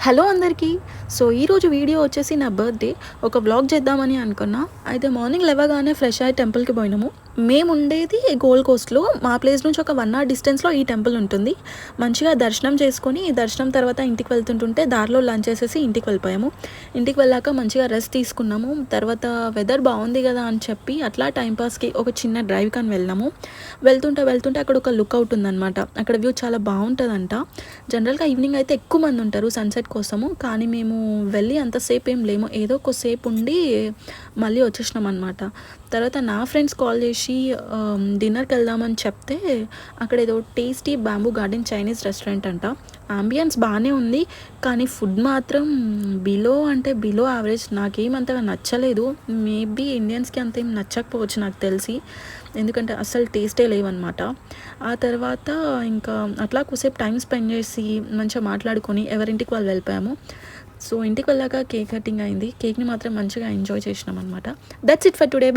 Hello అందరికీ. So ఈరోజు video వచ్చేసి నా బర్త్డే. ఒక వ్లాగ్ చేద్దామని అనుకున్నా. అయితే మార్నింగ్ లేవగానే ఫ్రెష్ అయ్యి టెంపుల్కి పోయినాము. మేము ఉండేది గోల్డ్ కోస్ట్లో. మా ప్లేస్ నుంచి ఒక 1 hour డిస్టెన్స్లో ఈ టెంపుల్ ఉంటుంది. మంచిగా దర్శనం చేసుకొని దర్శనం తర్వాత ఇంటికి వెళ్తుంటుంటే దారిలో లంచ్ చేసేసి ఇంటికి వెళ్ళిపోయాము. ఇంటికి వెళ్ళాక మంచిగా రెస్ట్ తీసుకున్నాము. తర్వాత వెదర్ బాగుంది కదా అని చెప్పి అట్లా టైంపాస్కి ఒక చిన్న డ్రైవ్ కానీ వెళ్ళాము. వెళ్తుంటే అక్కడ ఒక లుక్అవుట్ ఉందన్నమాట. అక్కడ వ్యూ చాలా బాగుంటుందంట. జనరల్గా ఈవినింగ్ అయితే ఎక్కువ మంది ఉంటారు సన్సెట్ కోసము. కానీ మేము వెళ్ళి అంతసేపు ఏం లేము, ఏదో కొద్దిసేపు ఉండి మళ్ళీ వచ్చేసినాం అనమాట. తర్వాత నా ఫ్రెండ్స్ కాల్ చేసి డిన్నర్కి వెళ్దామని చెప్తే అక్కడ ఏదో tasty bamboo garden Chinese restaurant అంట. ఆంబియన్స్ బాగానే ఉంది, కానీ ఫుడ్ మాత్రం బిలో యావరేజ్. నాకేమంతగా నచ్చలేదు. మేబీ ఇండియన్స్కి అంత ఏం నచ్చకపోవచ్చు నాకు తెలిసి, ఎందుకంటే అస్సలు టేస్టే లేవన్నమాట. ఆ తర్వాత ఇంకా అట్లా కొద్దిసేపు టైం స్పెండ్ చేసి మంచిగా మాట్లాడుకొని ఎవరింటికి వాళ్ళు వెళ్ళిపోయాము. సో ఇంటికి వెళ్ళాక కేక్ కటింగ్ అయింది. కేక్ని మాత్రం మంచిగా ఎంజాయ్ చేసినాం అనమాట. That's it for today.